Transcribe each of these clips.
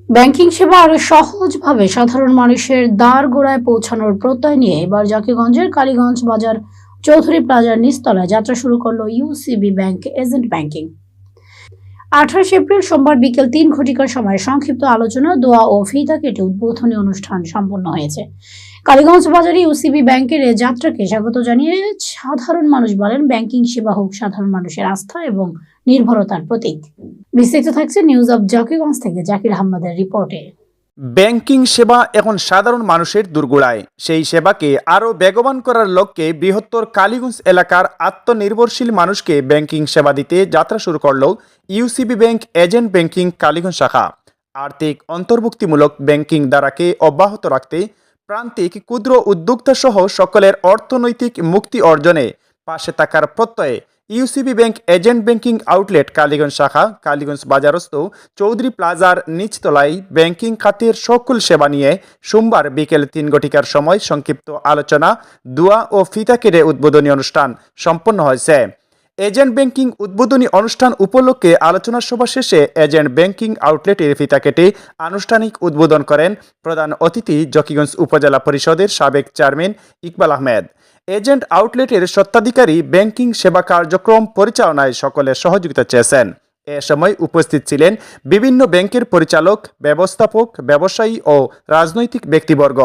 Banking সেবা আরো সহজভাবে সাধারণ মানুষের দ্বারগোড়ায় পৌঁছানোর প্রত্যয় নিয়ে এবার জাকিগঞ্জের কালীগঞ্জ বাজার চৌধুরী প্লাজার নিচতলায় যাত্রা শুরু করলো UCB bank agent banking. 28 April সোমবার বিকেল 3 ঘটিকার সময় সংক্ষিপ্ত আলোচনা, দোয়া ও ফিতা কেটে উদ্বোধনী অনুষ্ঠান সম্পন্ন হয়েছে। কালীগঞ্জ বাজারে ইউসিবি ব্যাংকের এ যাত্রাকে স্বাগত জানিয়ে সাধারণ মানুষ বলেন, ব্যাংকিং সেবা হোক সাধারণ মানুষের আস্থা এবং নির্ভরতার প্রতীক। বিস্তারিত থাকছে নিউজ অব জাকিগঞ্জ থেকে জাকির আহমেদের রিপোর্টে। ব্যাংকিং সেবা এখন সাধারণ মানুষের দুর্গোড়ায়। সেই সেবাকে আরও বেগবান করার লক্ষ্যে বৃহত্তর কালীগঞ্জ এলাকার আত্মনির্ভরশীল মানুষকে ব্যাংকিং সেবা দিতে যাত্রা শুরু করল UCB bank agent banking Kaliganj শাখা। আর্থিক অন্তর্ভুক্তিমূলক ব্যাংকিং ধারাকে অব্যাহত রাখতে প্রান্তিক ক্ষুদ্র উদ্যোক্তা সহ সকলের অর্থনৈতিক মুক্তি অর্জনে পাশে থাকার প্রত্যয়ে UCB bank agent banking outlet Kaliganj শাখা কালীগঞ্জ বাজারস্থ চৌধুরী প্লাজার নিচতলায় ব্যাংকিং খাতের সকল সেবা নিয়ে সোমবার বিকেল 3 ঘটিকার সময় সংক্ষিপ্ত আলোচনা, দোয়া ও ফিতা কেটে উদ্বোধনী অনুষ্ঠান সম্পন্ন হয়েছে। এজেন্ট ব্যাংকিং উদ্বোধনী অনুষ্ঠান উপলক্ষে আলোচনা সভা শেষে এজেন্ট ব্যাংকিং আউটলেটের ফিতা কেটে আনুষ্ঠানিক উদ্বোধন করেন প্রধান অতিথি জাকিগঞ্জ উপজেলা পরিষদের সাবেক চেয়ারম্যান ইকবাল আহমেদ। এজেন্ট আউটলেটের স্বত্বাধিকারী ব্যাংকিং সেবা কার্যক্রম পরিচালনায় সকলের সহযোগিতা চেয়েছেন। এ সময় উপস্থিত ছিলেন বিভিন্ন ব্যাংকের পরিচালক, ব্যবস্থাপক, ব্যবসায়ী ও রাজনৈতিক ব্যক্তিবর্গ।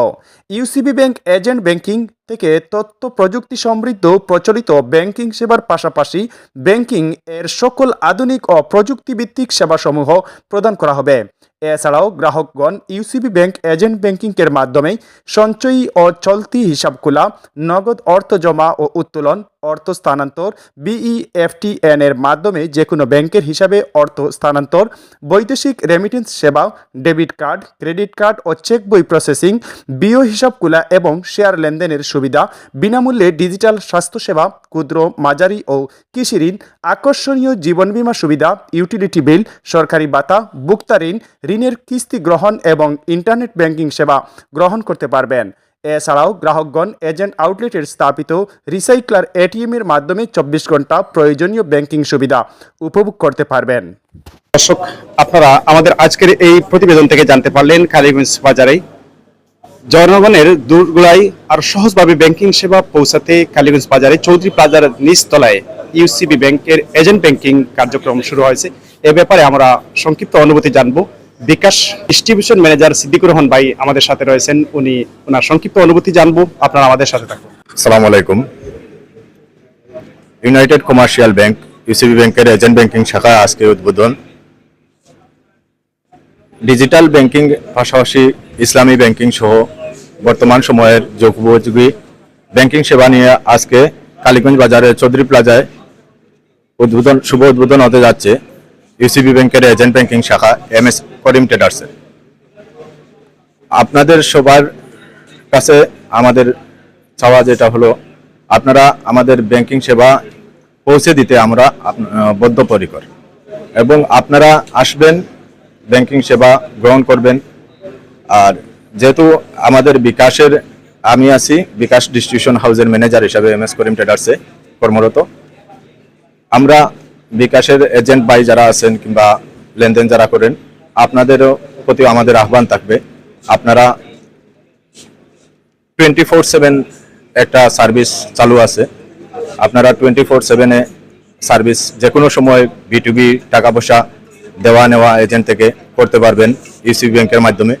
ইউসিবি ব্যাংক এজেন্ট ব্যাংকিং থেকে তথ্য প্রযুক্তি সমৃদ্ধ প্রচলিত ব্যাংকিং সেবার পাশাপাশি ব্যাংকিং এর সকল আধুনিক ও প্রযুক্তিভিত্তিক সেবাসমূহ প্রদান করা হবে। এছাড়াও গ্রাহকগণ ইউসিবি ব্যাংক এজেন্ট ব্যাংকিং এর মাধ্যমে সঞ্চয়ী ও চলতি হিসাব খোলা, নগদ অর্থ জমা ও উত্তোলন, অর্থ স্থানান্তর, বিইএফটিএন এর মাধ্যমে যে কোনো ব্যাংকের হিসাবে অর্থ স্থানান্তর, বৈদেশিক রেমিটেন্স সেবা, ডেবিট কার্ড, ক্রেডিট কার্ড ও চেক বই প্রসেসিং, বিও হিসাব খোলা এবং শেয়ার লেনদেনের সুবিধা, বিনামূল্যে ডিজিটাল স্বাস্থ্যসেবা, ক্ষুদ্র, মাঝারি ও কৃষি ঋণ, আকর্ষণীয় জীবন বীমা সুবিধা, ইউটিলিটি বিল, সরকারি ভাতা, ভোক্তা ঋণ, ঋণের কিস্তি গ্রহণ এবং ইন্টারনেট ব্যাংকিং সেবা গ্রহণ করতে পারবেন। এছাড়াও গ্রাহকগণ এজেন্ট আউটলেটের স্থাপিত রিসাইক্লার এটিএম এর মাধ্যমে 24 ঘন্টা প্রয়োজনীয় ব্যাংকিং সুবিধা উপভোগ করতে পারবেন। দর্শক, আপনারা আমাদের আজকের এই প্রতিবেদন থেকে জানতে পারলেন কালীগঞ্জ বাজারে জনগণের দূরগোড়ায় আর সহজভাবে ব্যাংকিং সেবা পৌঁছাতে কালীগঞ্জ বাজারে চৌধুরী প্লাজার নিচতলায় ইউসিবি ব্যাংকের এজেন্ট ব্যাংকিং কার্যক্রম শুরু হয়েছে। এ ব্যাপারে আমরা সংক্ষিপ্ত অনুভূতি জানবো। বিকাশ ডিস্ট্রিবিউশন ম্যানেজার সিদ্দিকুর রহমান ভাই আমাদের সাথে রয়েছেন, ওনার সংক্ষিপ্ত অনুভূতি জানবো। আপনারা আমাদের সাথে থাকুন। আসসালামু আলাইকুম। ইউনাইটেড কমার্শিয়াল ব্যাংক ইউসিবি ব্যাংকের এজেন্ট ব্যাংকিং শাখা আজকে উদ্বোধন। ডিজিটাল ব্যাংকিং পাশাপাশি ইসলামী ব্যাংকিং সহ বর্তমান সময়ের যুগোপযোগী ব্যাংকিং সেবা নিয়ে আজকে কালীগঞ্জ বাজারে চৌধুরী প্লাজায় শুভ উদ্বোধন হতে যাচ্ছে ইউসিবি ব্যাংকের এজেন্ট ব্যাংকিং শাখা এমএস করিম ট্রেডার্সের। আপনাদের সবার কাছে আমাদের চাওয়া যেটা হলো, আপনারা আমাদের ব্যাংকিং সেবা পৌঁছে দিতে আমরা বদ্ধপরিকর এবং আপনারা আসবেন, ব্যাংকিং সেবা গ্রহণ করবেন। আর যেহেতু আমাদের বিকাশের আমি আছি বিকাশ ডিস্ট্রিবিউশন হাউসের ম্যানেজার হিসাবে এমএস করিম ট্রেডার্সে কর্মরত, আমরা বিকাশের এজেন্ট ভাই যারা আছেন কিংবা লেনদেন যারা করেন, আপনাদেরও প্রতি আমাদের আহ্বান থাকবে, আপনারা 24/7 একটা সার্ভিস চালু আছে। আপনারা 24/7 সার্ভিস যে কোনো সময় B2B টাকা পয়সা দেওয়া নেওয়া এজেন্ট থেকে করতে পারবেন ইউসিবি ব্যাংকের মাধ্যমে।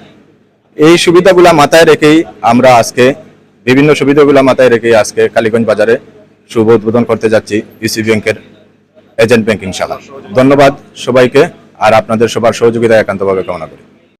এই সুবিধাগুলো মাথায় রেখেই আমরা আজকে আজকে কালীগঞ্জ বাজারে শুভ উদ্বোধন করতে যাচ্ছি ইউসিবি ব্যাংকের এজেন্ট ব্যাংকিং শাখা। ধন্যবাদ সবাইকে, আর আপনাদের সবার সহযোগিতা একান্তভাবে কামনা করি।